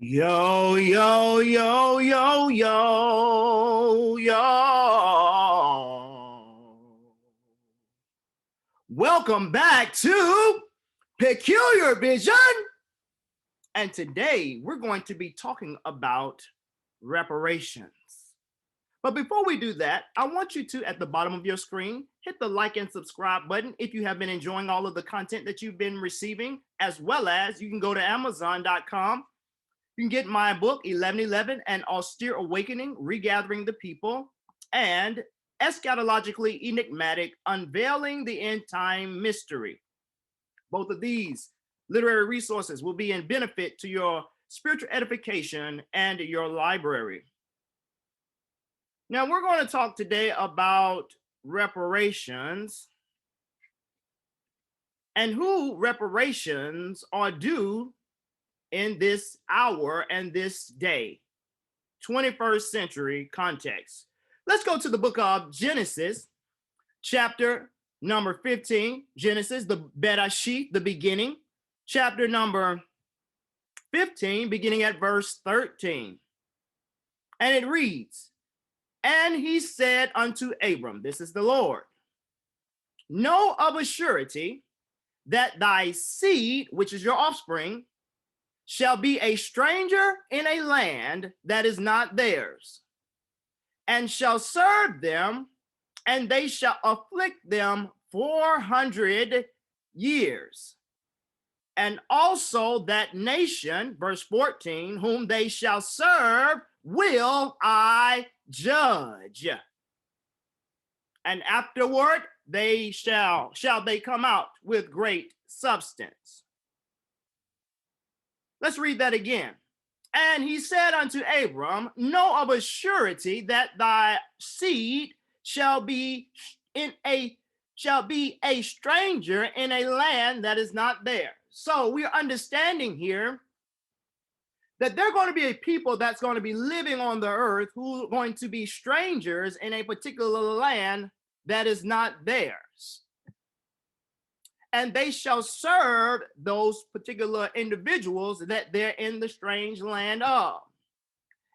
Yo, yo, yo, yo, yo, yo. Welcome back to Peculiar Vision. And today we're going to be talking about reparations. But before we do that, I want you to, at the bottom of your screen, hit the like and subscribe button if you have been enjoying all of the content that you've been receiving, as well as you can go to Amazon.com. You can get my book, 1111, An Austere Awakening, Regathering the People, and Eschatologically Enigmatic, Unveiling the End Time Mystery. Both of these literary resources will be in benefit to your spiritual edification and your library. Now, we're going to talk today about reparations and who reparations are due in this hour and this day, 21st century context. Let's go to the book of Genesis, chapter number 15, Genesis, the Bereshit, the beginning, chapter number 15, beginning at verse 13. And it reads, "And he said unto Abram," this is the Lord, "know of a surety that thy seed, which is your offspring, shall be a stranger in a land that is not theirs, and shall serve them, and they shall afflict them 400 years. And also that nation," verse 14, "whom they shall serve will I judge. And afterward they shall they come out with great substance." Let's read that again. "And he said unto Abram, know of a surety that thy seed shall be a stranger in a land that is not theirs." So we're understanding here that they're going to be a people that's going to be living on the earth who are going to be strangers in a particular land that is not theirs. And they shall serve those particular individuals that they're in the strange land of.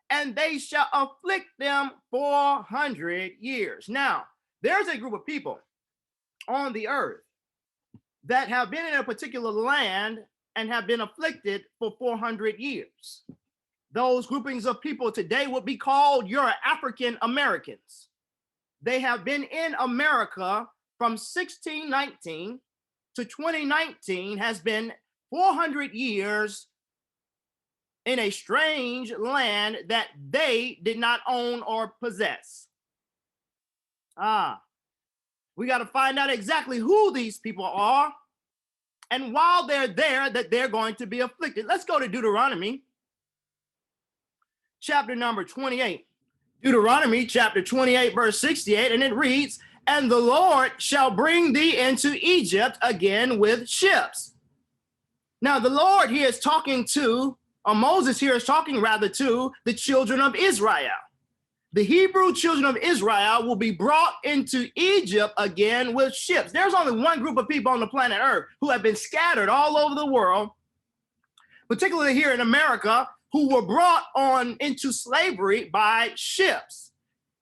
And they shall afflict them 400 years. Now, there's a group of people on the earth that have been in a particular land and have been afflicted for 400 years. Those groupings of people today would be called your African Americans. They have been in America from 1619 to 2019, has been 400 years in a strange land that they did not own or possess. We got to find out exactly who these people are, and while they're there, that they're going to be afflicted. Let's go to Deuteronomy, chapter number 28. Deuteronomy, chapter 28, verse 68, and it reads, "And the Lord shall bring thee into Egypt again with ships." Now, the Lord here is talking to, or Moses here is talking rather to the children of Israel. The Hebrew children of Israel will be brought into Egypt again with ships. There's only one group of people on the planet Earth who have been scattered all over the world, particularly here in America, who were brought on into slavery by ships.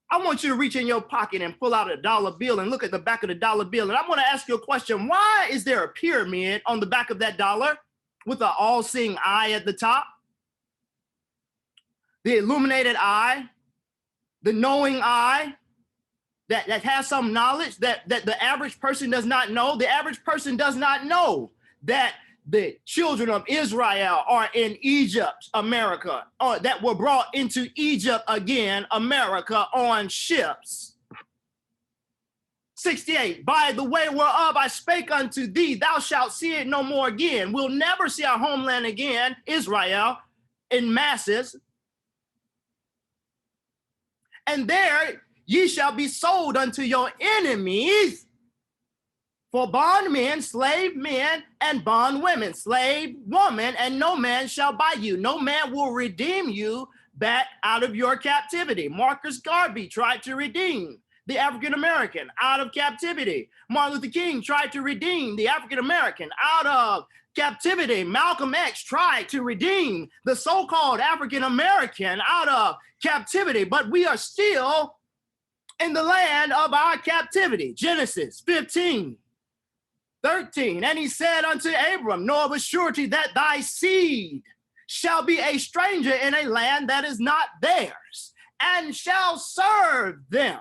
I want you to reach in your pocket and pull out a dollar bill and look at the back of the dollar bill. And I'm going to ask you a question. Why is there a pyramid on the back of that dollar with an all-seeing eye at the top? The illuminated eye, the knowing eye that has some knowledge that the average person does not know. The average person does not know that the children of Israel are in Egypt, America, or that were brought into Egypt again, America, on ships. 68, "By the way whereof I spake unto thee, thou shalt see it no more again." We'll never see our homeland again, Israel, in masses. "And there ye shall be sold unto your enemies for bondmen, slave men, and bondwomen, slave woman, and no man shall buy you." No man will redeem you back out of your captivity. Marcus Garvey tried to redeem the African American out of captivity. Martin Luther King tried to redeem the African American out of captivity. Malcolm X tried to redeem the so-called African American out of captivity, but we are still in the land of our captivity. Genesis 15:13. And he said unto Abram, know of a surety that thy seed shall be a stranger in a land that is not theirs, and shall serve them.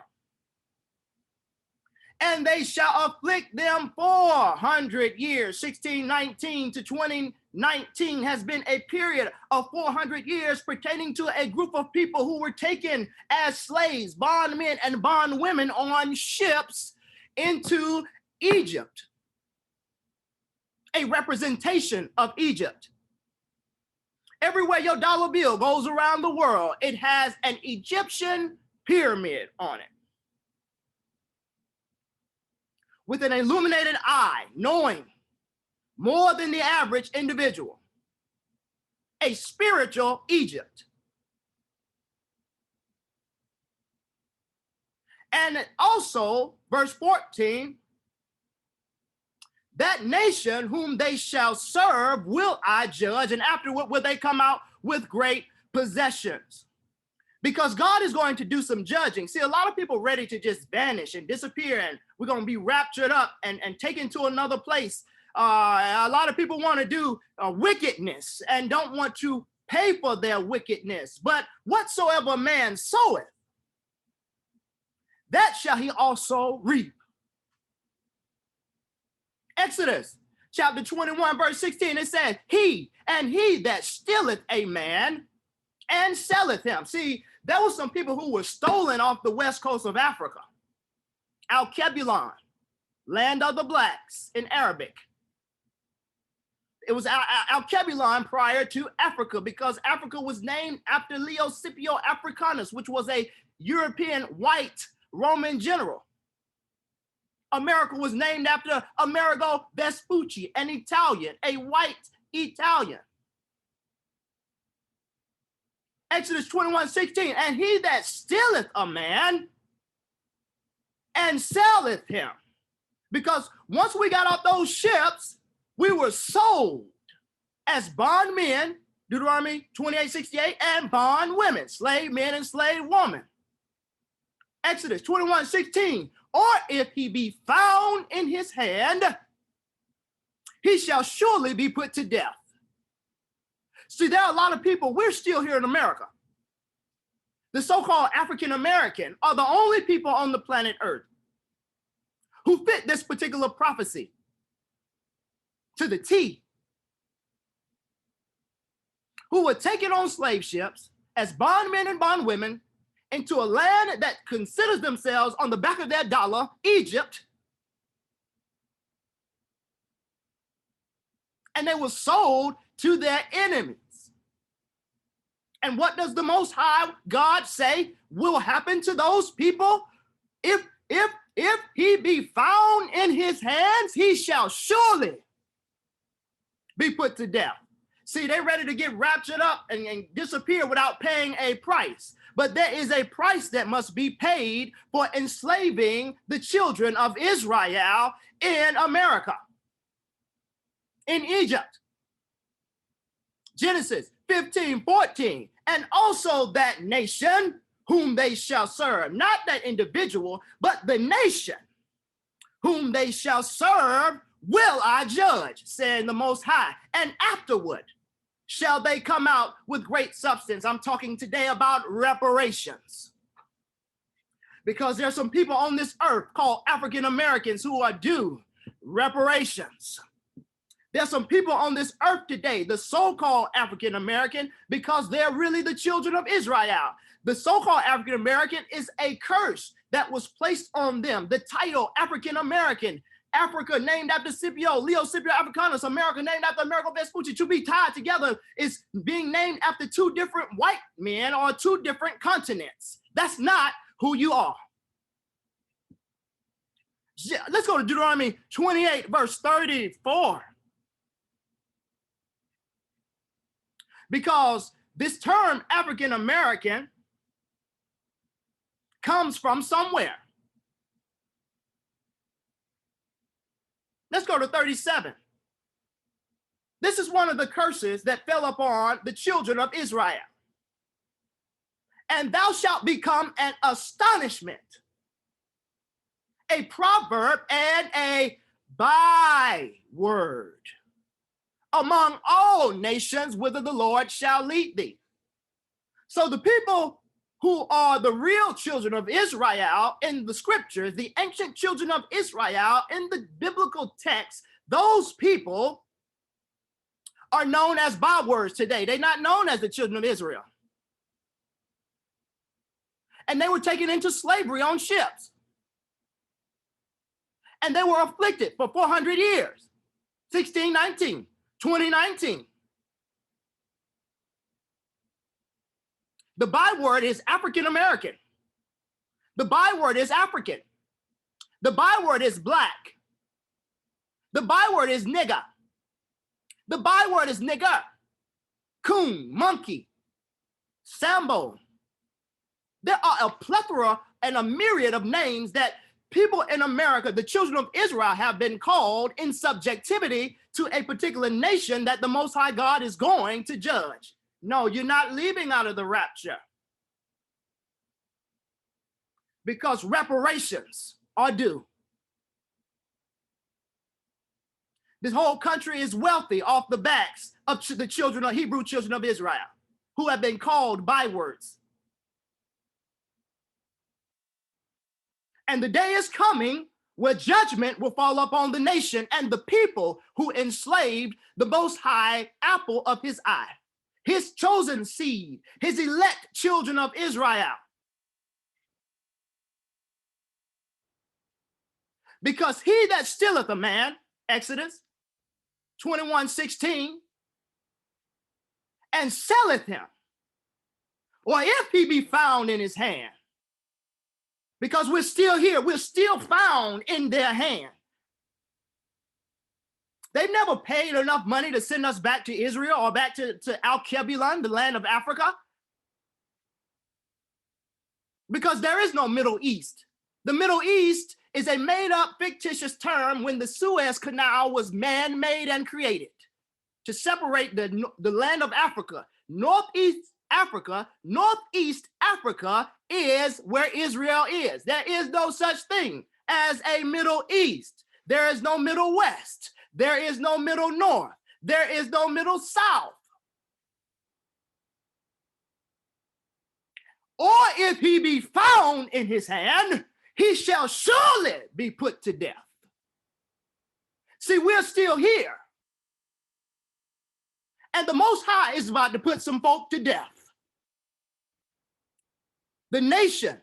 And they shall afflict them 400 years. 1619 to 2019 has been a period of 400 years pertaining to a group of people who were taken as slaves, bondmen and bondwomen on ships into Egypt. A representation of Egypt. Everywhere your dollar bill goes around the world, it has an Egyptian pyramid on it, with an illuminated eye, knowing more than the average individual. A spiritual Egypt. And also, verse 14, that nation whom they shall serve will I judge, and afterward will they come out with great possessions. Because God is going to do some judging. See, a lot of people ready to just vanish and disappear, and we're going to be raptured up and taken to another place. A lot of people want to do wickedness and don't want to pay for their wickedness. But whatsoever man soweth, that shall he also reap. Exodus chapter 21, verse 16, it says, he that stealeth a man and selleth him. See, there were some people who were stolen off the west coast of Africa. Al-Kebulon, land of the blacks in Arabic. It was Al-Kebulon prior to Africa, because Africa was named after Leo Scipio Africanus, which was a European white Roman general. America was named after Amerigo Vespucci, an Italian, a white Italian. Exodus 21:16, and he that stealeth a man and selleth him. Because once we got off those ships, we were sold as bondmen, Deuteronomy 28:68, and bondwomen, slave men and slave women. Exodus 21:16, or if he be found in his hand, he shall surely be put to death. See, there are a lot of people, we're still here in America. The so-called African American are the only people on the planet Earth who fit this particular prophecy to the T, who were taken on slave ships as bondmen and bondwomen into a land that considers themselves on the back of their dollar, Egypt, and they were sold to their enemies. And what does the Most High God say will happen to those people? If he be found in his hands, he shall surely be put to death. See, they're ready to get raptured up and disappear without paying a price. But there is a price that must be paid for enslaving the children of Israel in America, in Egypt. Genesis 15:14, and also that nation whom they shall serve, not that individual, but the nation whom they shall serve will I judge, saying the Most High, and afterward shall they come out with great substance. I'm talking today about reparations. Because there's some people on this earth called African Americans who are due reparations. There's some people on this earth today, the so-called African American, because they're really the children of Israel. The so-called African American is a curse that was placed on them. The title African American, Africa named after Scipio, Leo Scipio Africanus, America named after Amerigo Vespucci, to be tied together is being named after two different white men or two different continents. That's not who you are. Let's go to Deuteronomy 28, verse 34. Because this term African American comes from somewhere. Let's go to 37. This is one of the curses that fell upon the children of Israel. And thou shalt become an astonishment, a proverb, and a byword among all nations whither the Lord shall lead thee. So the people who are the real children of Israel in the scriptures, the ancient children of Israel in the biblical text, those people are known as bywords today. They're not known as the children of Israel. And they were taken into slavery on ships. And they were afflicted for 400 years, 1619, 2019. The byword is African American. The byword is African. The byword is black. The byword is nigger. The byword is nigger, coon, monkey, sambo. There are a plethora and a myriad of names that people in America, the children of Israel, have been called in subjectivity to a particular nation that the Most High God is going to judge. No, you're not leaving out of the rapture, because reparations are due. This whole country is wealthy off the backs of the children of Hebrew children of Israel, who have been called bywords. And the day is coming where judgment will fall upon the nation and the people who enslaved the Most High apple of his eye, his chosen seed, his elect children of Israel. Because he that stealeth a man, Exodus 21:16, and selleth him, or if he be found in his hand, because we're still here, we're still found in their hand. They've never paid enough money to send us back to Israel or back to Al-Kebulon, the land of Africa, because there is no Middle East. The Middle East is a made-up fictitious term when the Suez Canal was man-made and created to separate the land of Africa. Northeast Africa is where Israel is. There is no such thing as a Middle East. There is no Middle West. There is no Middle North. There is no Middle South. Or if he be found in his hand, he shall surely be put to death. See, we're still here. And the Most High is about to put some folk to death. The nation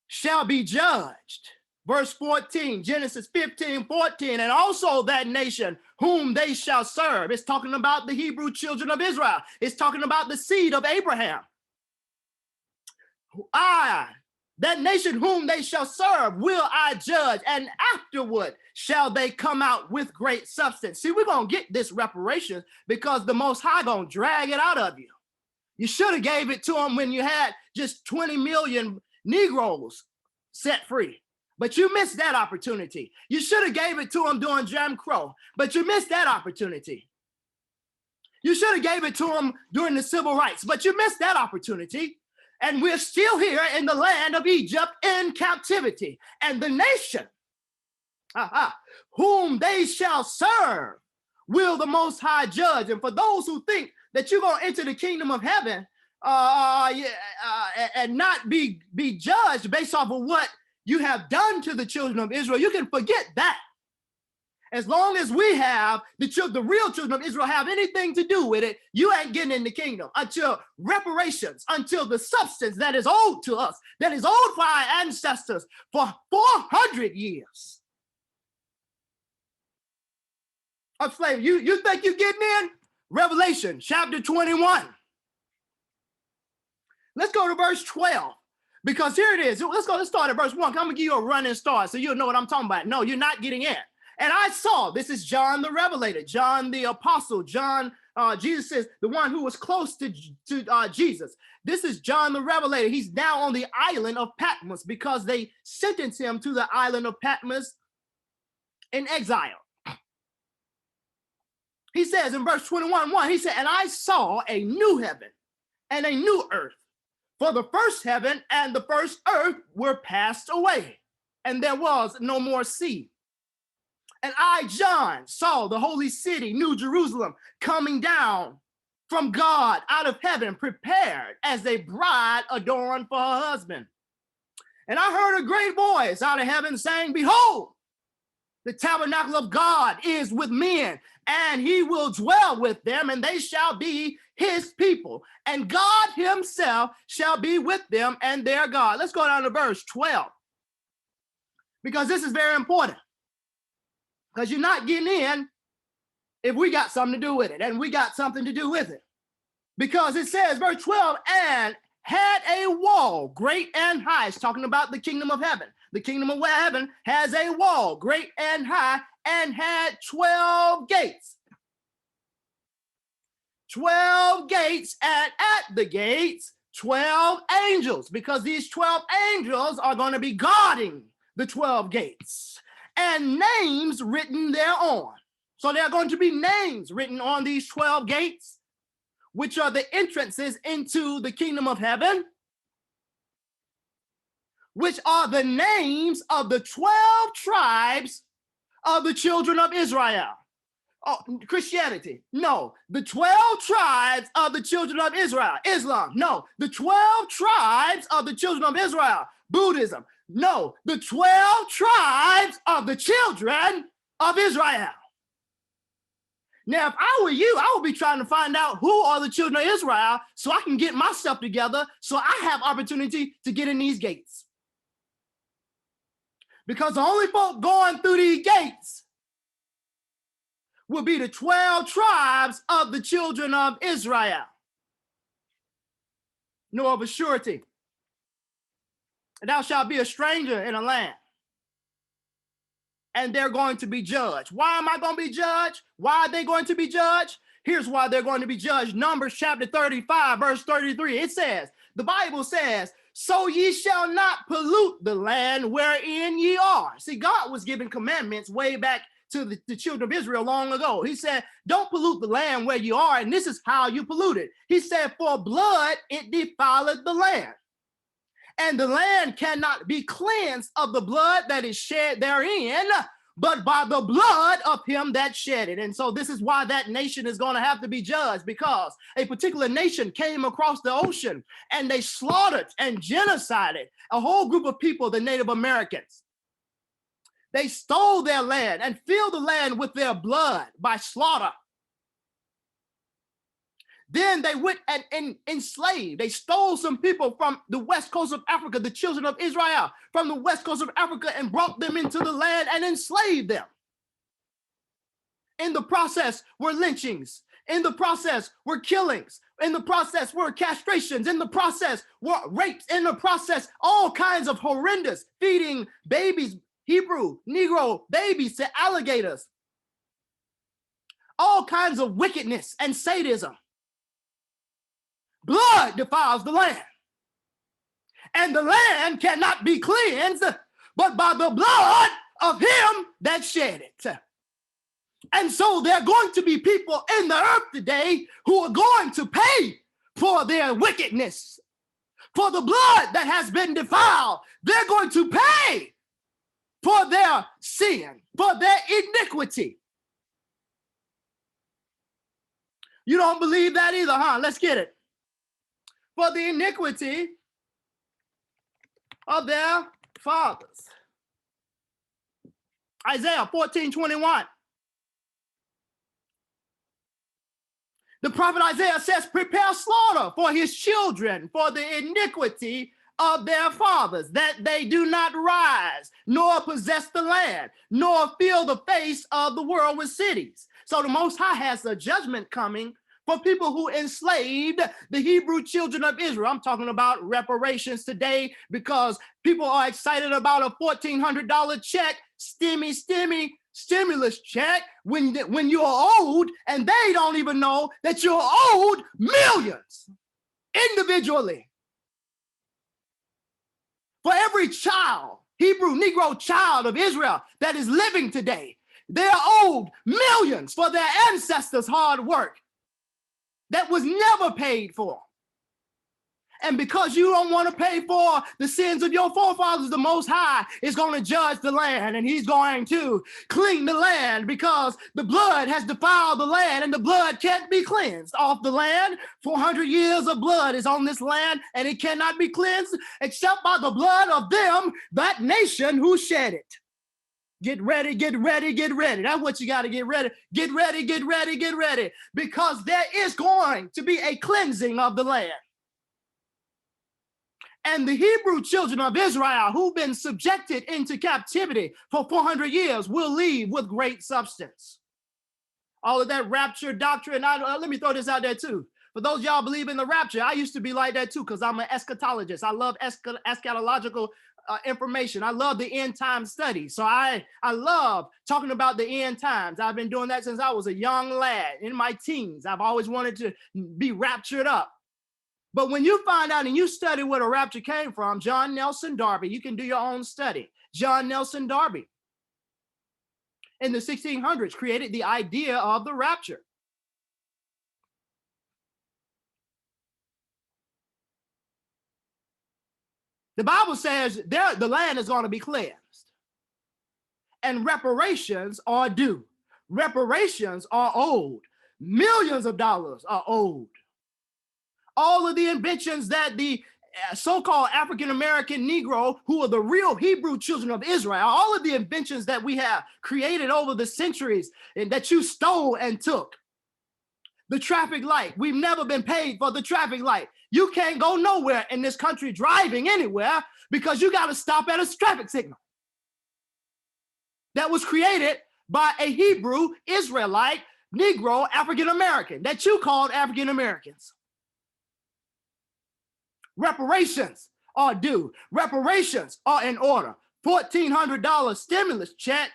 shall be judged. Verse 14, Genesis 15:14, and also that nation whom they shall serve. It's talking about the Hebrew children of Israel. It's talking about the seed of Abraham. That nation whom they shall serve will I judge, and afterward shall they come out with great substance. See, we're going to get this reparation because the Most High going to drag it out of you. You should have gave it to them when you had just 20 million Negroes set free, but you missed that opportunity. You should have gave it to them during Jim Crow, but you missed that opportunity. You should have gave it to them during the civil rights, but you missed that opportunity. And we're still here in the land of Egypt in captivity. And the nation whom they shall serve will the Most High judge. And for those who think that you're going to enter the kingdom of heaven and not be judged based off of what you have done to the children of Israel, you can forget that. As long as we have the real children of Israel have anything to do with it, you ain't getting in the kingdom until reparations, until the substance that is owed to us, that is owed for our ancestors for 400 years of slavery. You think you're getting in? Revelation chapter 21. Let's go to verse 12. Because here it is. Let's start at verse 1. I'm going to give you a running start so you'll know what I'm talking about. No, you're not getting in. And I saw, this is John the Revelator, John the Apostle, John, Jesus is the one who was close to Jesus. This is John the Revelator. He's now on the island of Patmos because they sentenced him to the island of Patmos in exile. He says in verse 21, he said, and I saw a new heaven and a new earth, for the first heaven and the first earth were passed away, and there was no more sea. And I, John, saw the holy city, New Jerusalem, coming down from God out of heaven, prepared as a bride adorned for her husband. And I heard a great voice out of heaven saying, behold, the tabernacle of God is with men, and he will dwell with them, and they shall be his people. And God himself shall be with them and their God. Let's go down to verse 12, because this is very important. Because you're not getting in if we got something to do with it, and we got something to do with it. Because it says, verse 12, and had a wall great and high. It's talking about the kingdom of heaven. The kingdom of heaven has a wall great and high, and had 12 gates. 12 gates, and at the gates, 12 angels, because these 12 angels are going to be guarding the 12 gates, and names written thereon. So there are going to be names written on these 12 gates, which are the entrances into the kingdom of heaven, which are the names of the 12 tribes of the children of Israel. Oh, Christianity, no. The 12 tribes of the children of Israel. Islam, no. The 12 tribes of the children of Israel. Buddhism, no. The 12 tribes of the children of Israel. Now, if I were you, I would be trying to find out who are the children of Israel so I can get myself together so I have opportunity to get in these gates. Because the only folk going through these gates will be the 12 tribes of the children of Israel. Know of a surety, thou shalt be a stranger in a land, and they're going to be judged. Why am I going to be judged? Why are they going to be judged? Here's why they're going to be judged. Numbers chapter 35, verse 33. It says, the Bible says, so ye shall not pollute the land wherein ye are. See, God was giving commandments way back to the children of Israel long ago. He said, don't pollute the land where you are, and this is how you pollute it. He said, for blood it defileth the land, and the land cannot be cleansed of the blood that is shed therein, but by the blood of him that shed it. And so this is why that nation is going to have to be judged, because a particular nation came across the ocean and they slaughtered and genocided a whole group of people, the Native Americans. They stole their land and filled the land with their blood by slaughter. Then they went and enslaved. They stole some people from the west coast of Africa, the children of Israel, from the west coast of Africa, and brought them into the land and enslaved them. In the process were lynchings. In the process were killings. In the process were castrations. In the process were rapes. In the process, all kinds of horrendous, feeding babies, Hebrew, Negro babies to alligators. All kinds of wickedness and sadism. Blood defiles the land, and the land cannot be cleansed but by the blood of him that shed it. And so there are going to be people in the earth today who are going to pay for their wickedness, for the blood that has been defiled. They're going to pay for their sin, for their iniquity. You don't believe that either, huh? Let's get it. For the iniquity of their fathers. Isaiah 14:21. The prophet Isaiah says, prepare slaughter for his children, for the iniquity of their fathers, that they do not rise, nor possess the land, nor fill the face of the world with cities. So the Most High has a judgment coming for people who enslaved the Hebrew children of Israel. I'm talking about reparations today, because people are excited about a $1,400 check, stimulus check, when you're owed, and they don't even know that you're owed millions individually. For every child, Hebrew, Negro child of Israel that is living today, They are owed millions for their ancestors' hard work that was never paid for. And because you don't want to pay for the sins of your forefathers, the Most High is going to judge the land, and he's going to clean the land because the blood has defiled the land, and the blood can't be cleansed off the land. 400 years of blood is on this land, and it cannot be cleansed except by the blood of them, that nation who shed it. Get ready, get ready, get ready. That's what you got to get ready. Get ready, get ready, get ready. Because there is going to be a cleansing of the land. And the Hebrew children of Israel who've been subjected into captivity for 400 years will leave with great substance. All of that rapture doctrine, let me throw this out there too. For those y'all believe in the rapture, I used to be like that too because I'm an eschatologist. I love eschatological information. I love the end time studies. So I love talking about the end times. I've been doing that since I was a young lad in my teens. I've always wanted to be raptured up. But when you find out and you study where the rapture came from, John Nelson Darby, you can do your own study. John Nelson Darby in the 1600s created the idea of the rapture. The Bible says the land is going to be cleansed and reparations are due. Reparations are owed. Millions of dollars are owed. All of the inventions that the so-called African-American Negro, who are the real Hebrew children of Israel, all of the inventions that we have created over the centuries and that you stole and took. The traffic light, we've never been paid for the traffic light. You can't go nowhere in this country driving anywhere because you got to stop at a traffic signal. That was created by a Hebrew, Israelite, Negro, African-American that you called African-Americans. Reparations are due. Reparations are in order. $1,400 stimulus check.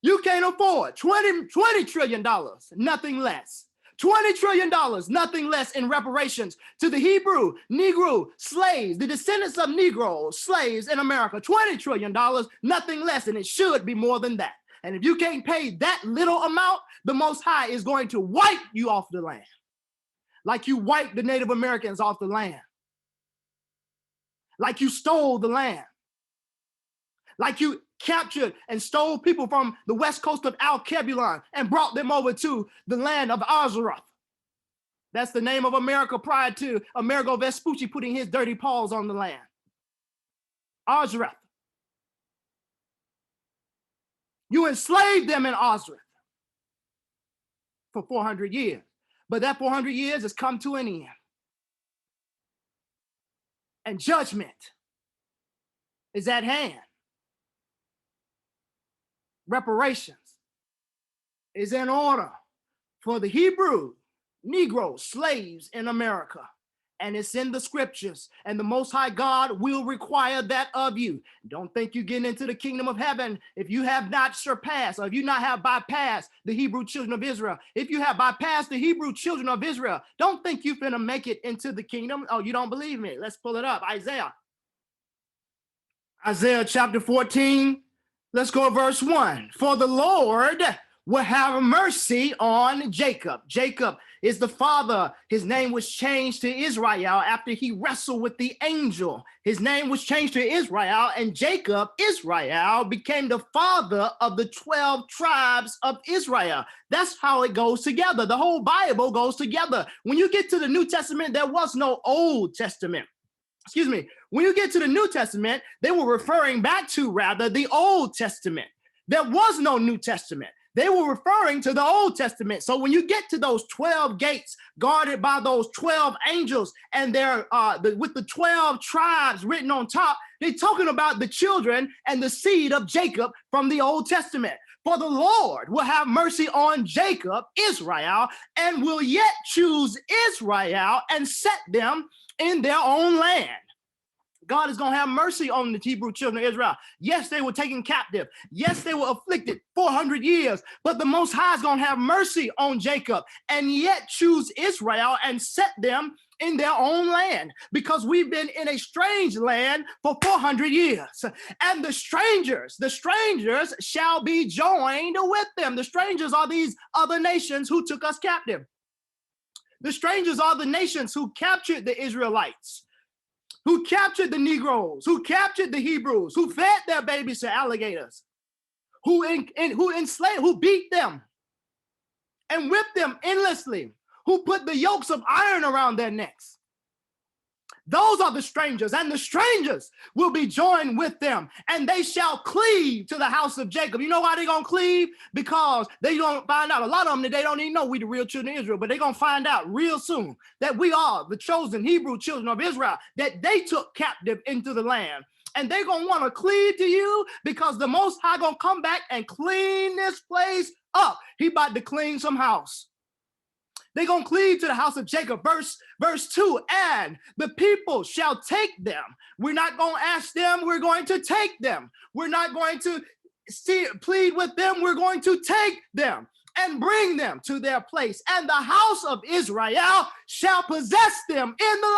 You can't afford $20 trillion, nothing less. $20 trillion, nothing less in reparations to the Hebrew, Negro, slaves, the descendants of Negroes, slaves in America. $20 trillion, nothing less, and it should be more than that. And if you can't pay that little amount, the Most High is going to wipe you off the land. Like you wiped the Native Americans off the land. Like you stole the land. Like you captured and stole people from the west coast of Al-Kebulon and brought them over to the land of Azarath. That's the name of America prior to Amerigo Vespucci putting his dirty paws on the land. Azarath. You enslaved them in Azarath for 400 years. But that 400 years has come to an end. And judgment is at hand. Reparations is in order for the Hebrew, Negro, slaves in America. And it's in the scriptures. And the Most High God will require that of you. Don't think you get into the kingdom of heaven if you have not surpassed, or if you not have bypassed the Hebrew children of Israel. If you have bypassed the Hebrew children of Israel, don't think you're finna make it into the kingdom. Oh, you don't believe me? Let's pull it up. Isaiah chapter 14. Let's go to verse 1. For the Lord will have mercy on Jacob. Jacob is the father. His name was changed to Israel after he wrestled with the angel. His name was changed to Israel, and Jacob, Israel, became the father of the 12 tribes of Israel. That's how it goes together. The whole Bible goes together. When you get to the New Testament, there was no Old Testament. Excuse me. When you get to the New Testament, they were referring back to, rather, the Old Testament. There was no New Testament. They were referring to the Old Testament. So when you get to those 12 gates guarded by those 12 angels and they're with the 12 tribes written on top, they're talking about the children and the seed of Jacob from the Old Testament. For the Lord will have mercy on Jacob, Israel, and will yet choose Israel and set them in their own land. God is going to have mercy on the Hebrew children of Israel. Yes, they were taken captive. Yes, they were afflicted 400 years, but the Most High is going to have mercy on Jacob and yet choose Israel and set them in their own land, because we've been in a strange land for 400 years. And the strangers shall be joined with them. The strangers are these other nations who took us captive. The strangers are the nations who captured the Israelites, who captured the Negroes, who captured the Hebrews, who fed their babies to alligators, who enslaved, who beat them and whipped them endlessly, who put the yokes of iron around their necks. Those are the strangers, and the strangers will be joined with them, and they shall cleave to the house of Jacob. You know why they're going to cleave? Because they're going to find out, a lot of them, they don't even know we the real children of Israel, but they're going to find out real soon that we are the chosen Hebrew children of Israel, that they took captive into the land. And they're going to want to cleave to you, because the Most High going to come back and clean this place up. He about to clean some house. They're going to cleave to the house of Jacob. Verse 2, and the people shall take them. We're not going to ask them, we're going to take them. We're not going to plead with them, we're going to take them and bring them to their place. And the house of Israel shall possess them in the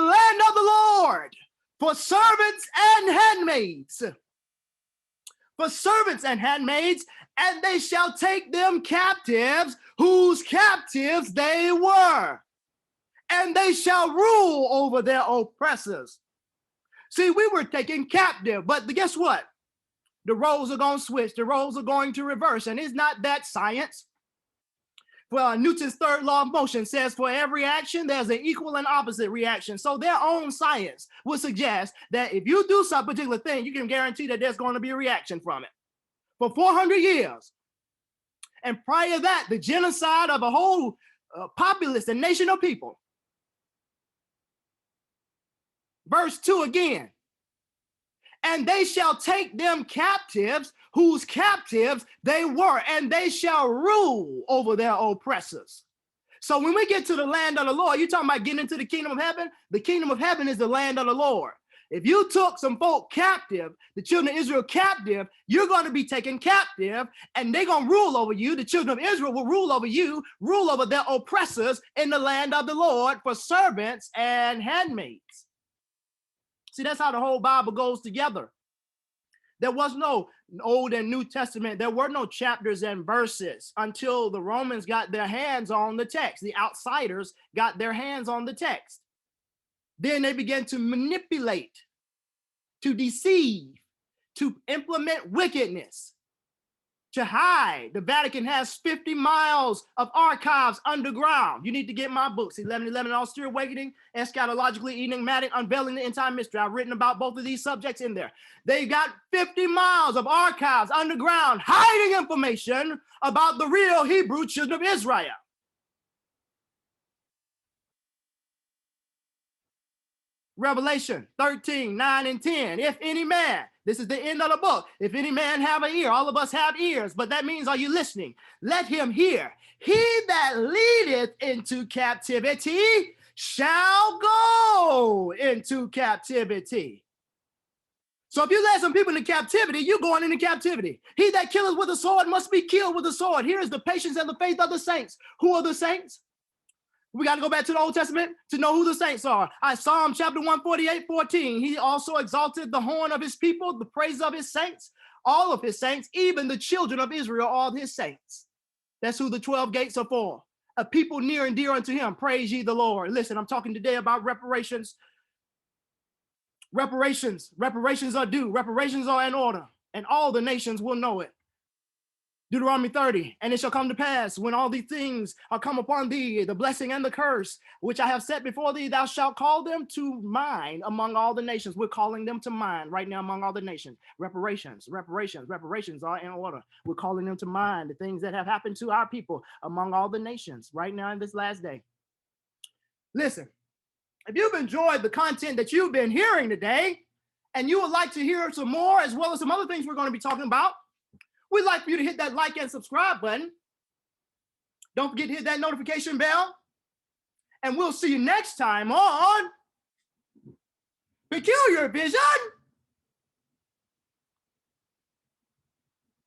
land of the Lord, for servants and handmaids. For servants and handmaids, and they shall take them captives, whose captives they were, and they shall rule over their oppressors. See, we were taken captive, but guess what? The roles are going to switch. The roles are going to reverse, and it's not that science. Well, Newton's third law of motion says for every action, there's an equal and opposite reaction. So their own science would suggest that if you do some particular thing, you can guarantee that there's going to be a reaction from it. For 400 years. And prior to that, the genocide of a whole populace, a nation of people. Verse 2 again. And they shall take them captives, whose captives they were, and they shall rule over their oppressors. So when we get to the land of the Lord, you're talking about getting into the kingdom of heaven? The kingdom of heaven is the land of the Lord. If you took some folk captive, the children of Israel captive, you're going to be taken captive, and they're going to rule over you. The children of Israel will rule over you, rule over their oppressors in the land of the Lord, for servants and handmaids. See, that's how the whole Bible goes together. There was no Old and New Testament. There were no chapters and verses until the Romans got their hands on the text. The outsiders got their hands on the text. Then they began to manipulate, to deceive, to implement wickedness, to hide. The Vatican has 50 miles of archives underground. You need to get my books, 1111, Austere Awakening, Eschatologically Enigmatic, Unveiling the End Time Mystery. I've written about both of these subjects in there. They got 50 miles of archives underground, hiding information about the real Hebrew children of Israel. Revelation 13, 9 and 10. If any man, this is the end of the book. If any man have an ear, all of us have ears, but that means, are you listening? Let him hear. He that leadeth into captivity shall go into captivity. So if you led some people into captivity, you're going into captivity. He that killeth with a sword must be killed with a sword. Here is the patience and the faith of the saints. Who are the saints? We got to go back to the Old Testament to know who the saints are. Psalm chapter 148, 14. He also exalted the horn of his people, the praise of his saints, all of his saints, even the children of Israel, all his saints. That's who the 12 gates are for. A people near and dear unto him. Praise ye the Lord. Listen, I'm talking today about reparations. Reparations are due. Reparations are in order, and all the nations will know it. Deuteronomy 30, and it shall come to pass when all these things are come upon thee, the blessing and the curse, which I have set before thee, thou shalt call them to mind among all the nations. We're calling them to mind right now among all the nations. Reparations are in order. We're calling them to mind, the things that have happened to our people among all the nations right now in this last day. Listen, if you've enjoyed the content that you've been hearing today, and you would like to hear some more, as well as some other things we're going to be talking about, we'd like for you to hit that like and subscribe button. Don't forget to hit that notification bell. And we'll see you next time on peculiar vision